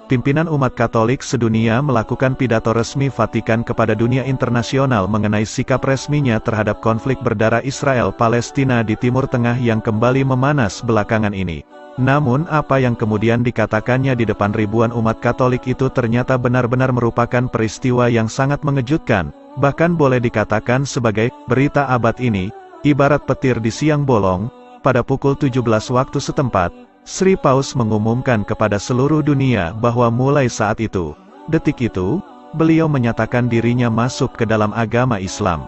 pimpinan umat Katolik sedunia melakukan pidato resmi Vatikan kepada dunia internasional mengenai sikap resminya terhadap konflik berdarah Israel-Palestina di Timur Tengah yang kembali memanas belakangan ini. Namun apa yang kemudian dikatakannya di depan ribuan umat Katolik itu ternyata benar-benar merupakan peristiwa yang sangat mengejutkan, bahkan boleh dikatakan sebagai berita abad ini, ibarat petir di siang bolong. Pada pukul 17 waktu setempat, Sri Paus mengumumkan kepada seluruh dunia bahwa mulai saat itu, detik itu, beliau menyatakan dirinya masuk ke dalam agama Islam.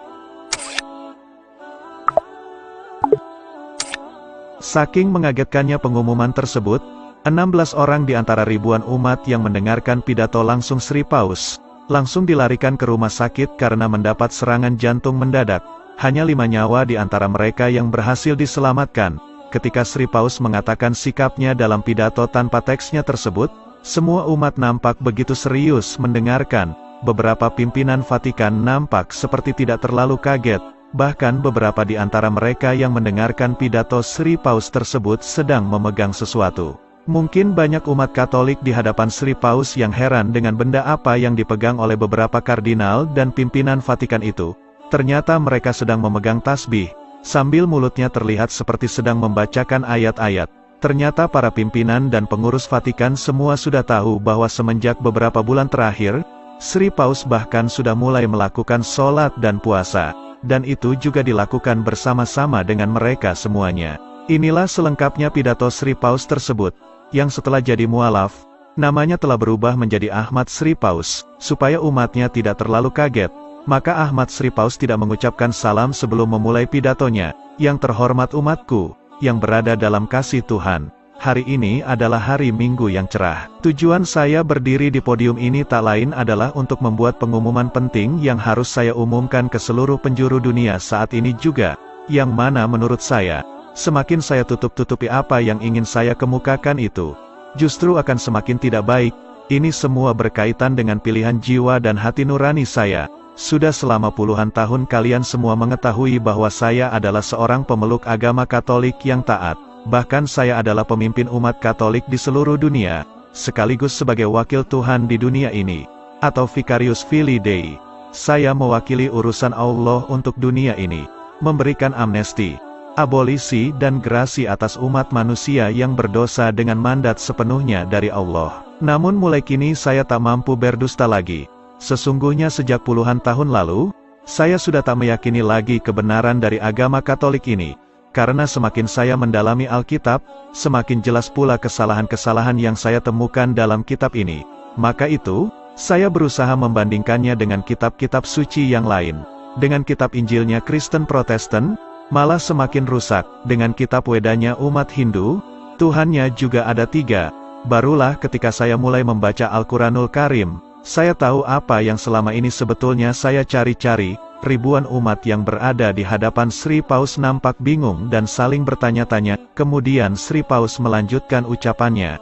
Saking mengagetkannya pengumuman tersebut, 16 orang di antara ribuan umat yang mendengarkan pidato langsung Sri Paus, langsung dilarikan ke rumah sakit karena mendapat serangan jantung mendadak. Hanya 5 nyawa di antara mereka yang berhasil diselamatkan. Ketika Sri Paus mengatakan sikapnya dalam pidato tanpa teksnya tersebut, semua umat nampak begitu serius mendengarkan. Beberapa pimpinan Vatikan nampak seperti tidak terlalu kaget, bahkan beberapa di antara mereka yang mendengarkan pidato Sri Paus tersebut sedang memegang sesuatu. Mungkin banyak umat Katolik di hadapan Sri Paus yang heran dengan benda apa yang dipegang oleh beberapa kardinal dan pimpinan Vatikan itu. Ternyata mereka sedang memegang tasbih, sambil mulutnya terlihat seperti sedang membacakan ayat-ayat. Ternyata para pimpinan dan pengurus Vatikan semua sudah tahu bahwa semenjak beberapa bulan terakhir, Sri Paus bahkan sudah mulai melakukan sholat dan puasa, dan itu juga dilakukan bersama-sama dengan mereka semuanya. Inilah selengkapnya pidato Sri Paus tersebut, yang setelah jadi mualaf, namanya telah berubah menjadi Ahmad Sri Paus, supaya umatnya tidak terlalu kaget. Maka Ahmad Sri Paus tidak mengucapkan salam sebelum memulai pidatonya. Yang terhormat umatku, yang berada dalam kasih Tuhan, hari ini adalah hari Minggu yang cerah. Tujuan saya berdiri di podium ini tak lain adalah untuk membuat pengumuman penting yang harus saya umumkan ke seluruh penjuru dunia saat ini juga, yang mana menurut saya, semakin saya tutup-tutupi apa yang ingin saya kemukakan itu, justru akan semakin tidak baik. Ini semua berkaitan dengan pilihan jiwa dan hati nurani saya. Sudah selama puluhan tahun kalian semua mengetahui bahwa saya adalah seorang pemeluk agama Katolik yang taat. Bahkan saya adalah pemimpin umat Katolik di seluruh dunia, sekaligus sebagai wakil Tuhan di dunia ini, atau Vicarius Filii Dei. Saya mewakili urusan Allah untuk dunia ini, memberikan amnesti, abolisi dan grasi atas umat manusia yang berdosa dengan mandat sepenuhnya dari Allah. Namun mulai kini saya tak mampu berdusta lagi. Sesungguhnya sejak puluhan tahun lalu, saya sudah tak meyakini lagi kebenaran dari agama Katolik ini. Karena semakin saya mendalami Alkitab, semakin jelas pula kesalahan-kesalahan yang saya temukan dalam kitab ini. Maka itu, saya berusaha membandingkannya dengan kitab-kitab suci yang lain. Dengan kitab Injilnya Kristen Protestan, malah semakin rusak. Dengan kitab Wedanya umat Hindu, Tuhannya juga ada 3. Barulah ketika saya mulai membaca Al-Quranul Karim, saya tahu apa yang selama ini sebetulnya saya cari-cari. Ribuan umat yang berada di hadapan Sri Paus nampak bingung dan saling bertanya-tanya. Kemudian Sri Paus melanjutkan ucapannya.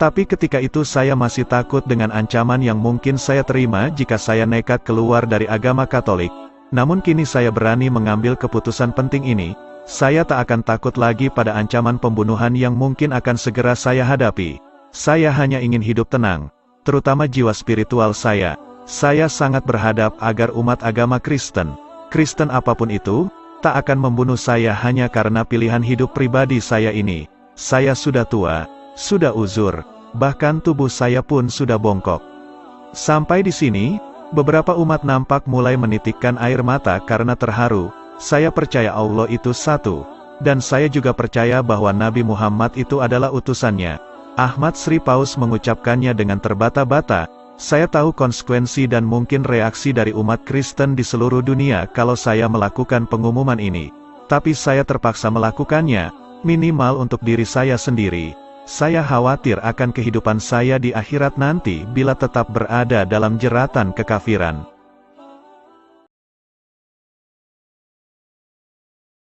Tapi ketika itu saya masih takut dengan ancaman yang mungkin saya terima jika saya nekat keluar dari agama Katolik. Namun kini saya berani mengambil keputusan penting ini. Saya tak akan takut lagi pada ancaman pembunuhan yang mungkin akan segera saya hadapi. Saya hanya ingin hidup tenang, terutama jiwa spiritual saya. Saya sangat berharap agar umat agama Kristen apapun itu, tak akan membunuh saya hanya karena pilihan hidup pribadi saya ini. Saya sudah tua, sudah uzur, bahkan tubuh saya pun sudah bongkok. Sampai di sini, beberapa umat nampak mulai menitikkan air mata karena terharu. Saya percaya Allah itu satu, dan saya juga percaya bahwa Nabi Muhammad itu adalah utusannya. Ahmad Sri Paus mengucapkannya dengan terbata-bata. Saya tahu konsekuensi dan mungkin reaksi dari umat Kristen di seluruh dunia kalau saya melakukan pengumuman ini. Tapi saya terpaksa melakukannya, minimal untuk diri saya sendiri. Saya khawatir akan kehidupan saya di akhirat nanti bila tetap berada dalam jeratan kekafiran.